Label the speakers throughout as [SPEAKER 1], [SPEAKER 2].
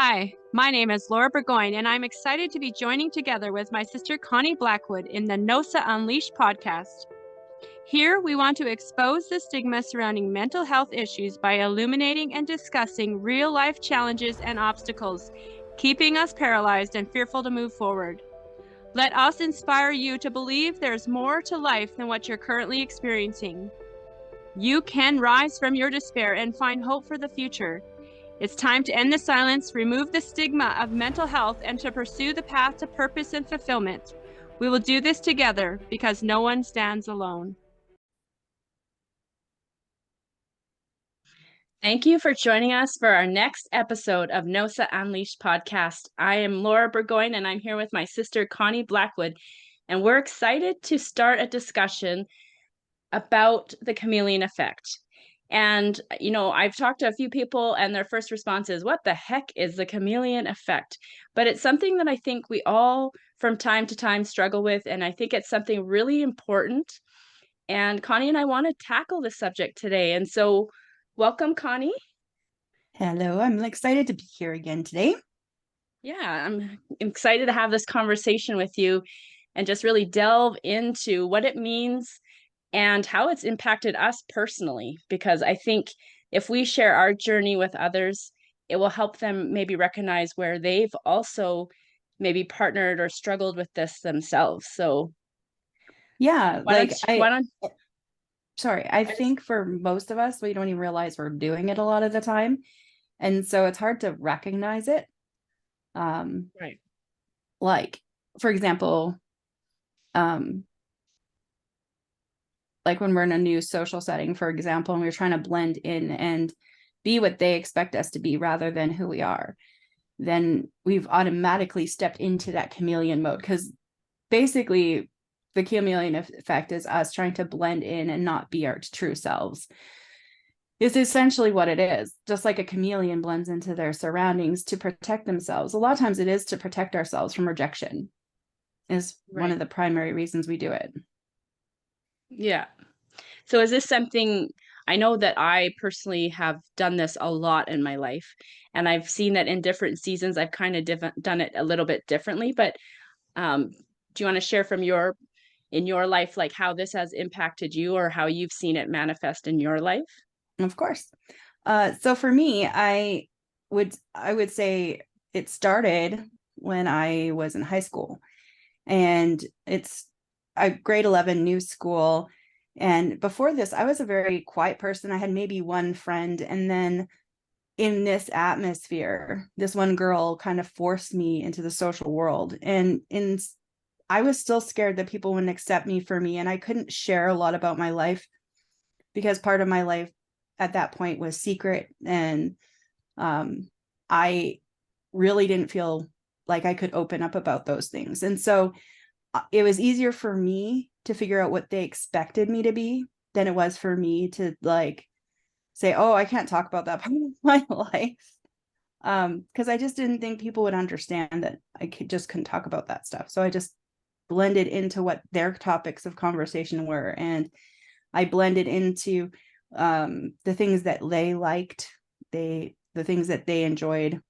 [SPEAKER 1] Hi, my name is Laura Burgoyne, and I'm excited to be joining together with my sister Connie Blackwood in the NOSA Unleashed podcast. Here, we want to expose the stigma surrounding mental health issues by illuminating and discussing real-life challenges and obstacles, keeping us paralyzed and fearful to move forward. Let us inspire you to believe there's more to life than what you're currently experiencing. You can rise from your despair and find hope for the future. It's time to end the silence, remove the stigma of mental health, and to pursue the path to purpose and fulfillment. We will do this together because no one stands alone.
[SPEAKER 2] Thank you for joining us for our next episode of NOSA Unleashed podcast. I am Laura Burgoyne, and I'm here with my sister Connie Blackwood, and we're excited to start a discussion about the chameleon effect. And, I've talked to a few people and their first response is, what the heck is the chameleon effect? But it's something that I think we all from time to time struggle with. And I think it's something really important. And Connie and I want to tackle this subject today. And so welcome, Connie.
[SPEAKER 3] Hello, I'm excited to be here again today.
[SPEAKER 2] Yeah, I'm excited to have this conversation with you and just really delve into what it means and how it's impacted us personally, because I think if we share our journey with others, it will help them maybe recognize where they've also maybe partnered or struggled with this themselves. So
[SPEAKER 3] yeah, I
[SPEAKER 2] just
[SPEAKER 3] think for most of us, we don't even realize we're doing it a lot of the time. And so it's hard to recognize it.
[SPEAKER 2] Right.
[SPEAKER 3] Like, for example, like when we're in a new social setting, for example, and we're trying to blend in and be what they expect us to be rather than who we are, then we've automatically stepped into that chameleon mode, because basically the chameleon effect is us trying to blend in and not be our true selves. It's essentially what it is. Just like a chameleon blends into their surroundings to protect themselves. A lot of times it is to protect ourselves from rejection, is one of the primary reasons we do it.
[SPEAKER 2] Yeah. So is this something, I know that I personally have done this a lot in my life, and I've seen that in different seasons, I've kind of done it a little bit differently, but do you want to share from in your life, like how this has impacted you or how you've seen it manifest in your life?
[SPEAKER 3] Of course. So for me, I would say it started when I was in high school, and it's a grade 11 new school. And before this, I was a very quiet person. I had maybe one friend. And then in this atmosphere, this one girl kind of forced me into the social world. And I was still scared that people wouldn't accept me for me. And I couldn't share a lot about my life because part of my life at that point was secret. And I really didn't feel like I could open up about those things. And so it was easier for me to figure out what they expected me to be than it was for me to like say, oh, I can't talk about that part of my life. Because I just didn't think people would understand that I couldn't talk about that stuff. So I just blended into what their topics of conversation were. And I blended into the things that they liked, the things that they enjoyed.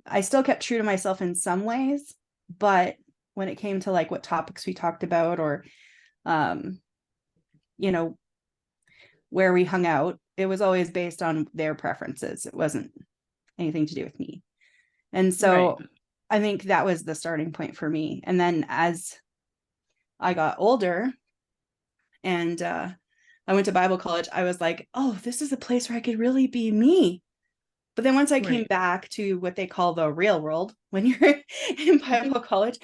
[SPEAKER 3] I still kept true to myself in some ways, but when it came to like what topics we talked about or where we hung out, it was always based on their preferences. It wasn't anything to do with me. And so I think that was the starting point for me. And then as I got older and I went to Bible college, I was like, oh, this is a place where I could really be me. But then once I came back to what they call the real world, when you're in Bible college,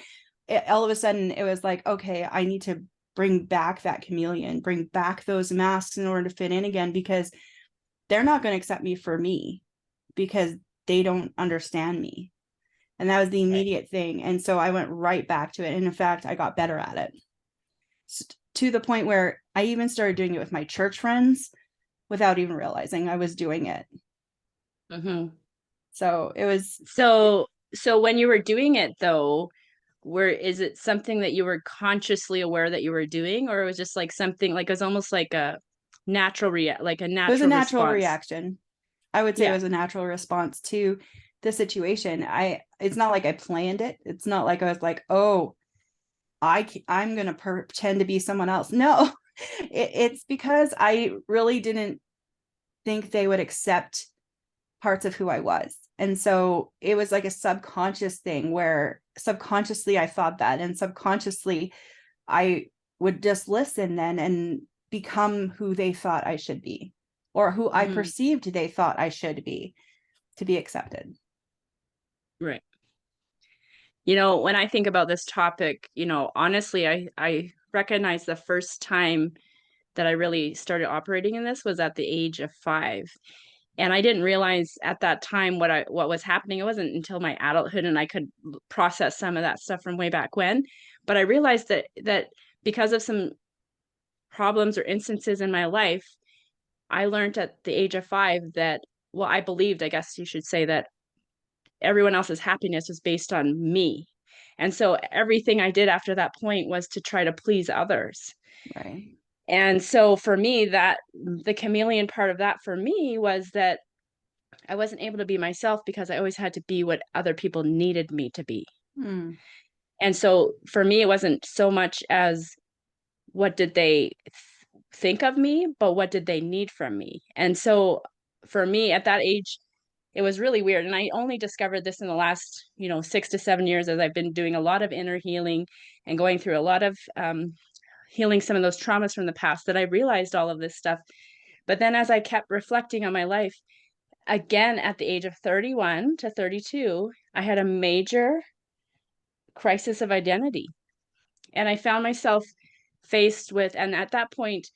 [SPEAKER 3] all of a sudden it was like, okay, I need to bring back that chameleon, bring back those masks in order to fit in again, because they're not going to accept me for me because they don't understand me. And that was the immediate thing. And so I went right back to it. And in fact, I got better at it to the point where I even started doing it with my church friends without even realizing I was doing it.
[SPEAKER 2] Mm-hmm.
[SPEAKER 3] So it was.
[SPEAKER 2] So when you were doing it though, is it something that you were consciously aware that you were doing, or it was just like something like it was almost like a natural
[SPEAKER 3] It was a natural reaction. I would say it was a natural response to the situation. It's not like I planned it. It's not like I was like, oh, I'm going to pretend to be someone else. No, it's because I really didn't think they would accept parts of who I was. And so it was like a subconscious thing where subconsciously I thought that, and subconsciously I would just listen then and become who they thought I should be, or who I perceived they thought I should be to be accepted.
[SPEAKER 2] Right. When I think about this topic, honestly, I recognize the first time that I really started operating in this was at the age of 5. And I didn't realize at that time what was happening. It wasn't until my adulthood and I could process some of that stuff from way back when. But I realized that because of some problems or instances in my life, I learned at the age of 5 that, well, I believed, I guess you should say, that everyone else's happiness was based on me. And so everything I did after that point was to try to please others.
[SPEAKER 3] Right.
[SPEAKER 2] And so for me, that the chameleon part of that for me was that I wasn't able to be myself because I always had to be what other people needed me to be. And so for me, it wasn't so much as what did they think of me, but what did they need from me? And so for me at that age, it was really weird. And I only discovered this in the last, 6 to 7 years, as I've been doing a lot of inner healing and going through a lot of healing some of those traumas from the past, that I realized all of this stuff. But then as I kept reflecting on my life, again, at the age of 31 to 32, I had a major crisis of identity. And I found myself faced with, and at that point,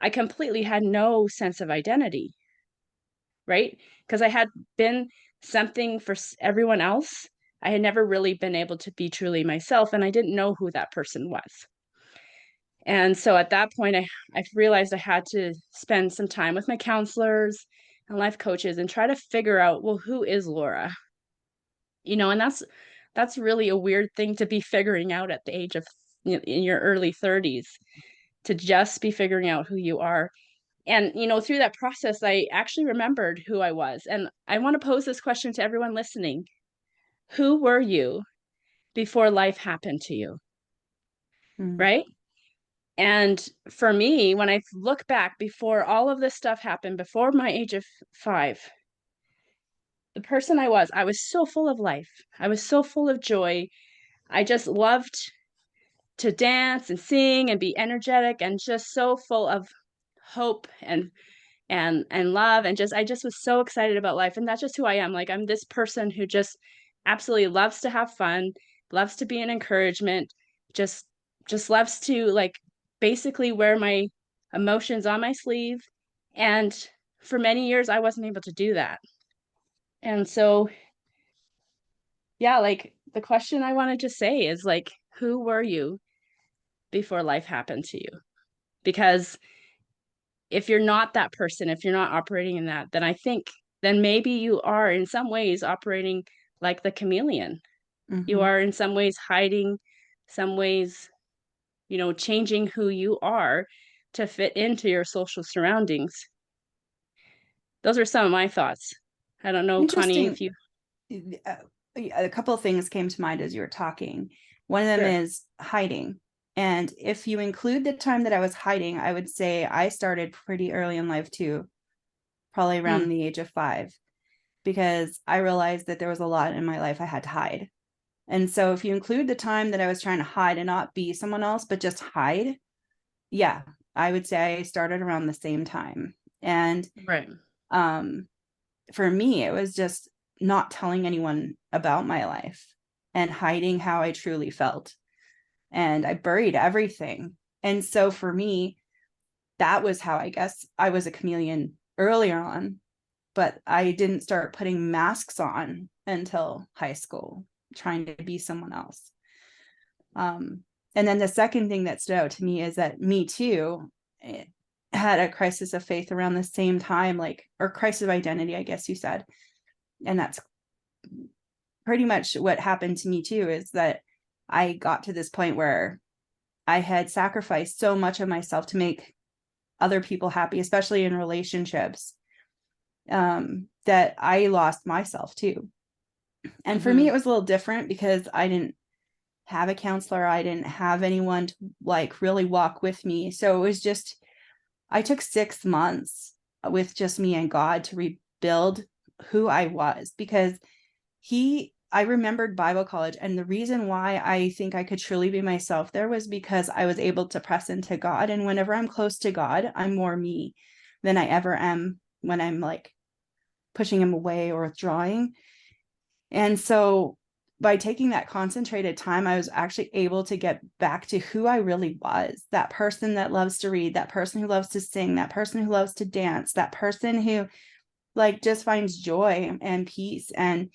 [SPEAKER 2] I completely had no sense of identity, right? Because I had been something for everyone else. I had never really been able to be truly myself, and I didn't know who that person was. And so at that point, I realized I had to spend some time with my counselors and life coaches and try to figure out, well, who is Laura? And that's really a weird thing to be figuring out at the age of, in your early 30s, to just be figuring out who you are. And, through that process, I actually remembered who I was. And I want to pose this question to everyone listening. Who were you before life happened to you? Right? And for me, when I look back before all of this stuff happened, before my age of 5, the person I was so full of life. I was so full of joy. I just loved to dance and sing and be energetic and just so full of hope and love, and I just was so excited about life. And that's just who I am. Like, I'm this person who just absolutely loves to have fun, loves to be an encouragement, just loves to, like, basically wear my emotions on my sleeve. And for many years I wasn't able to do that. And so, yeah, like, the question I wanted to say is, like, who were you before life happened to you? Because if you're not that person, if you're not operating in that, then I think then maybe you are in some ways operating like the chameleon. You are in some ways hiding, some ways, changing who you are to fit into your social surroundings. Those are some of my thoughts. I don't know, Connie, if you...
[SPEAKER 3] A couple of things came to mind as you were talking. One of them is hiding. And if you include the time that I was hiding, I would say I started pretty early in life too, probably around the age of 5, because I realized that there was a lot in my life I had to hide. And so if you include the time that I was trying to hide and not be someone else, but just hide, yeah, I would say I started around the same time. And for me, it was just not telling anyone about my life and hiding how I truly felt. And I buried everything. And so for me, that was how I guess I was a chameleon earlier on, but I didn't start putting masks on until high school, trying to be someone else. And then the second thing that stood out to me is that me too had a crisis of faith around the same time, or crisis of identity, I guess you said. And that's pretty much what happened to me too, is that I got to this point where I had sacrificed so much of myself to make other people happy, especially in relationships, that I lost myself too. And for me, it was a little different because I didn't have a counselor. I didn't have anyone to like really walk with me. So it was just, I took 6 months with just me and God to rebuild who I was, because I remembered Bible college. And the reason why I think I could truly be myself there was because I was able to press into God. And whenever I'm close to God, I'm more me than I ever am when I'm like pushing him away or withdrawing. And so by taking that concentrated time, I was actually able to get back to who I really was, that person that loves to read, that person who loves to sing, that person who loves to dance, that person who like just finds joy and peace. And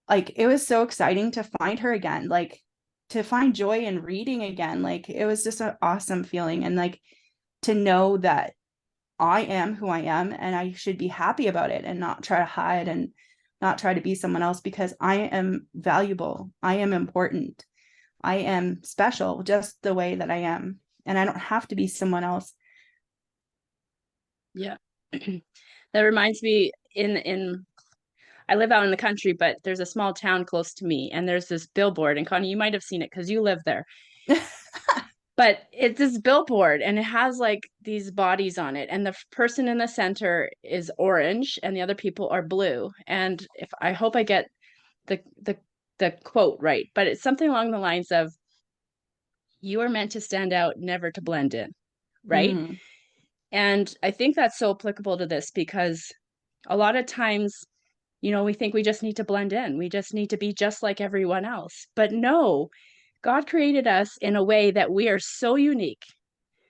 [SPEAKER 3] like, it was so exciting to find her again, like to find joy in reading again. Like, it was just an awesome feeling. And like, to know that I am who I am and I should be happy about it and not try to hide and not try to be someone else, because I am valuable. I am important. I am special just the way that I am. And I don't have to be someone else.
[SPEAKER 2] Yeah. That reminds me, I live out in the country, but there's a small town close to me, and there's this billboard, and Connie, you might have seen it because you live there. But it's this billboard, and it has like these bodies on it, and the person in the center is orange, and the other people are blue. And if I hope I get the quote right, but it's something along the lines of, "You are meant to stand out, never to blend in," right?
[SPEAKER 3] Mm-hmm.
[SPEAKER 2] And I think that's so applicable to this because a lot of times, we think we just need to blend in. We just need to be just like everyone else. But no, God created us in a way that we are so unique,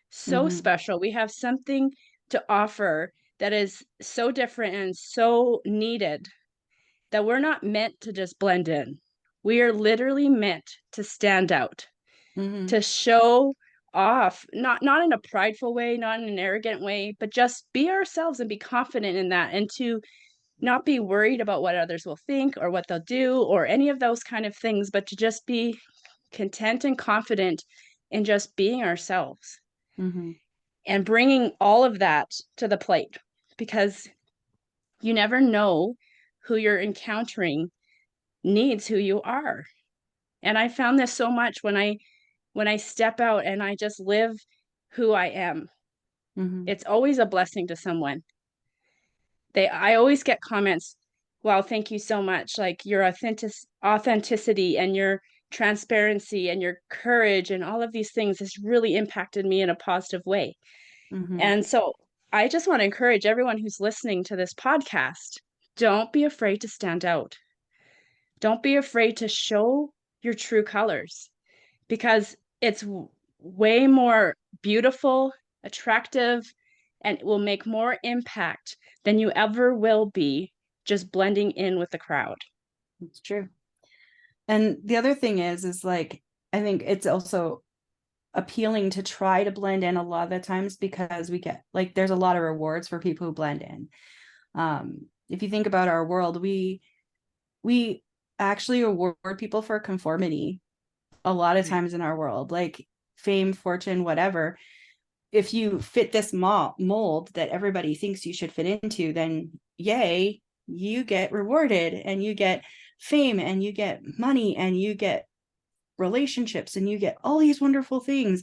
[SPEAKER 2] so
[SPEAKER 3] Mm-hmm.
[SPEAKER 2] special. We have something to offer that is so different and so needed that we're not meant to just blend in. We are literally meant to stand out,
[SPEAKER 3] Mm-hmm.
[SPEAKER 2] to show off, not in a prideful way, not in an arrogant way, but just be ourselves and be confident in that, and to not be worried about what others will think or what they'll do or any of those kind of things, but to just be content and confident in just being ourselves
[SPEAKER 3] Mm-hmm.
[SPEAKER 2] and bringing all of that to the plate, because you never know who you're encountering needs who you are. And I found this so much when I step out and I just live who I am.
[SPEAKER 3] Mm-hmm.
[SPEAKER 2] It's always a blessing to someone. I always get comments, "Wow, thank you so much. Like your authenticity and your transparency and your courage and all of these things has really impacted me in a positive way."
[SPEAKER 3] Mm-hmm.
[SPEAKER 2] And so I just want to encourage everyone who's listening to this podcast, don't be afraid to stand out. Don't be afraid to show your true colors, because it's way more beautiful, attractive, and it will make more impact than you ever will be just blending in with the crowd.
[SPEAKER 3] It's true. And the other thing is like, I think it's also appealing to try to blend in a lot of the times, because we get like, there's a lot of rewards for people who blend in. If you think about our world, we actually reward people for conformity a lot of times in our world, like fame, fortune, whatever. If you fit this mold that everybody thinks you should fit into, then yay, you get rewarded and you get fame and you get money and you get relationships and you get all these wonderful things.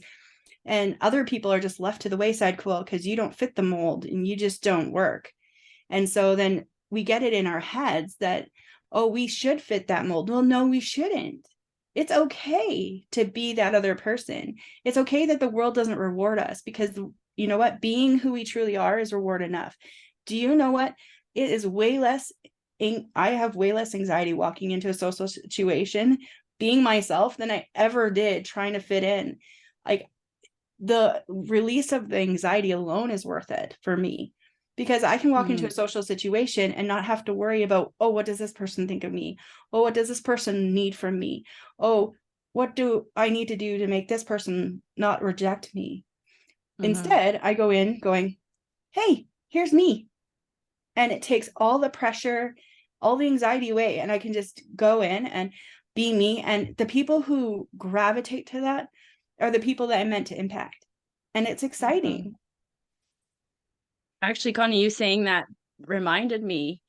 [SPEAKER 3] And other people are just left to the wayside, cool, because you don't fit the mold and you just don't work. And so then we get it in our heads that, oh, we should fit that mold. Well, no, we shouldn't. It's okay to be that other person. It's okay that the world doesn't reward us, because you know what? Being who we truly are is reward enough. Do you know what? It is way less. I have way less anxiety walking into a social situation being myself than I ever did trying to fit in. Like, the release of the anxiety alone is worth it for me, because I can walk into a social situation and not have to worry about, oh, what does this person think of me? Oh, what does this person need from me? Oh, what do I need to do to make this person not reject me? Instead, I go in going, hey, here's me. And it takes all the pressure, all the anxiety away. And I can just go in and be me. And the people who gravitate to that are the people that I'm meant to impact. And it's exciting.
[SPEAKER 2] Actually, Connie, you saying that reminded me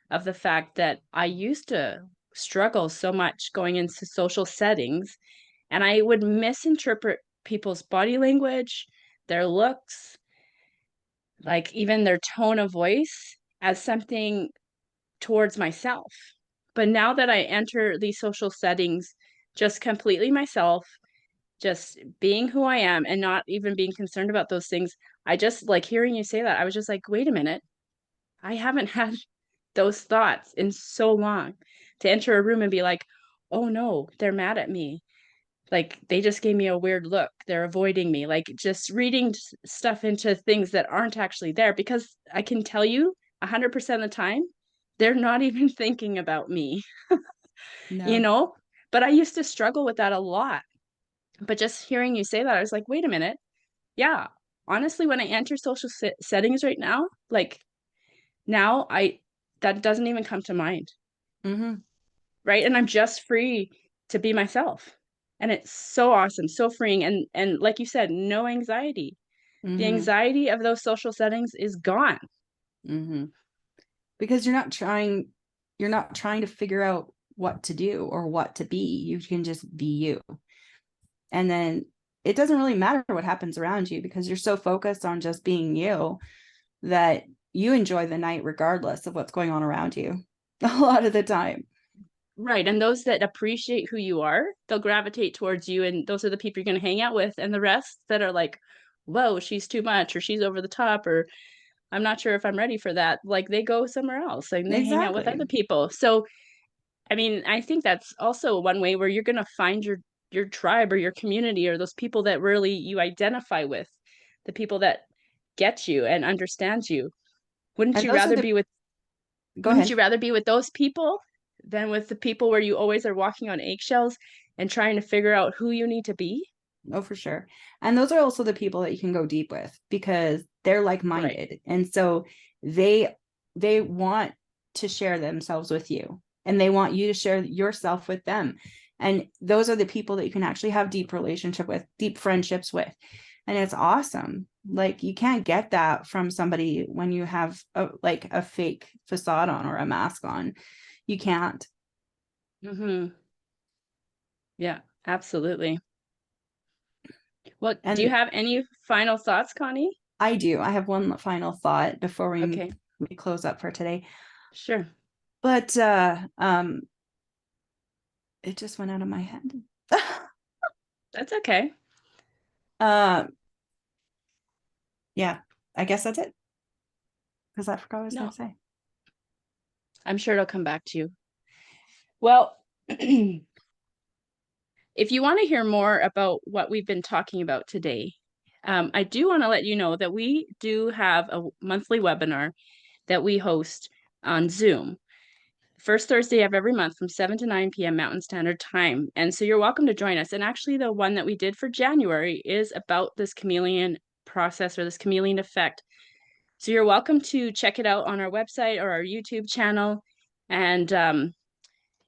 [SPEAKER 2] of the fact that I used to struggle so much going into social settings, and I would misinterpret people's body language, their looks, like even their tone of voice as something towards myself. But now that I enter these social settings just completely myself, just being who I am and not even being concerned about those things, I just like hearing you say that, I was just like, wait a minute, I haven't had those thoughts in so long to enter a room and be like, oh no, they're mad at me. Like they just gave me a weird look. They're avoiding me. Like just reading stuff into things that aren't actually there, because I can tell you 100% of the time, they're not even thinking about me, you
[SPEAKER 3] No.
[SPEAKER 2] know? But I used to struggle with that a lot. But just hearing you say that, I was like, wait a minute. Yeah. Honestly, when I enter social settings right now, like now that doesn't even come to mind.
[SPEAKER 3] Mm-hmm.
[SPEAKER 2] Right? And I'm just free to be myself. And it's so awesome, so freeing, and like you said, no anxiety. The
[SPEAKER 3] Mm-hmm.
[SPEAKER 2] anxiety of those social settings is gone.
[SPEAKER 3] Mm-hmm. Because you're not trying to figure out what to do or what to be. You can just be you. And then it doesn't really matter what happens around you, because you're so focused on just being you that you enjoy the night regardless of what's going on around you a lot of the time.
[SPEAKER 2] Right. And those that appreciate who you are, they'll gravitate towards you. And those are the people you're going to hang out with. And the rest that are like, whoa, she's too much, or she's over the top, or I'm not sure if I'm ready for that. Like they go somewhere else and they hang out with
[SPEAKER 3] Exactly.
[SPEAKER 2] other people. So, I mean, I think that's also one way where you're going to find your tribe or your community, or those people that really you identify with, the people that get you and understand you. Wouldn't
[SPEAKER 3] And
[SPEAKER 2] you
[SPEAKER 3] those are
[SPEAKER 2] rather
[SPEAKER 3] the,
[SPEAKER 2] be with
[SPEAKER 3] go
[SPEAKER 2] wouldn't you
[SPEAKER 3] ahead.
[SPEAKER 2] rather be with those people than with the people where you always are walking on eggshells and trying to figure out who you need to be?
[SPEAKER 3] Oh, for sure. And those are also the people that you can go deep with, because they're
[SPEAKER 2] Right.
[SPEAKER 3] like-minded. And so they want to share themselves with you, and they want you to share yourself with them. And those are the people that you can actually have deep relationship with, deep friendships with. And it's awesome. Like you can't get that from somebody when you have a fake facade on or a mask on. You can't.
[SPEAKER 2] Mm-hmm. Yeah, absolutely. Well, do you
[SPEAKER 3] And
[SPEAKER 2] have any final thoughts, Connie?
[SPEAKER 3] I do. I have one final thought before
[SPEAKER 2] Okay,
[SPEAKER 3] we close up for today.
[SPEAKER 2] sure.
[SPEAKER 3] But it just went out of my head.
[SPEAKER 2] That's okay.
[SPEAKER 3] uh yeah, I guess that's it. Because I forgot what I was gonna
[SPEAKER 2] No,
[SPEAKER 3] say.
[SPEAKER 2] I'm sure it'll come back to you. Well, if you want to hear more about what we've been talking about today, I do want to let you know that we do have a monthly webinar that we host on Zoom. First Thursday of every month from 7 to 9 p.m. Mountain Standard Time. And so you're welcome to join us. And actually, the one that we did for January is about this chameleon process, or this chameleon effect. So you're welcome to check it out on our website or our YouTube channel, and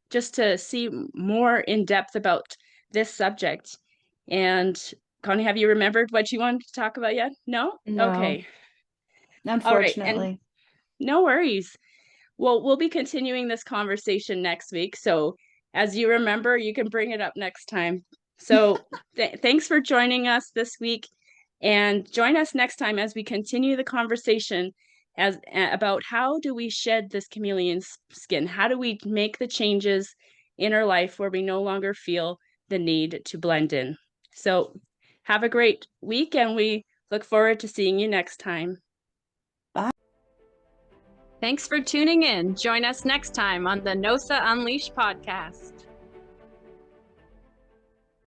[SPEAKER 2] just to see more in depth about this subject. And Connie, have you remembered what you wanted to talk about yet? No?
[SPEAKER 3] No,
[SPEAKER 2] Okay. All right. And
[SPEAKER 3] unfortunately.
[SPEAKER 2] no worries. Well, we'll be continuing this conversation next week. So as you remember, you can bring it up next time. So thanks for joining us this week, and join us next time as we continue the conversation about how do we shed this chameleon skin? How do we make the changes in our life where we no longer feel the need to blend in? So have a great week, and we look forward to seeing you next time.
[SPEAKER 1] Thanks for tuning in. Join us next time on the NOSA Unleashed podcast.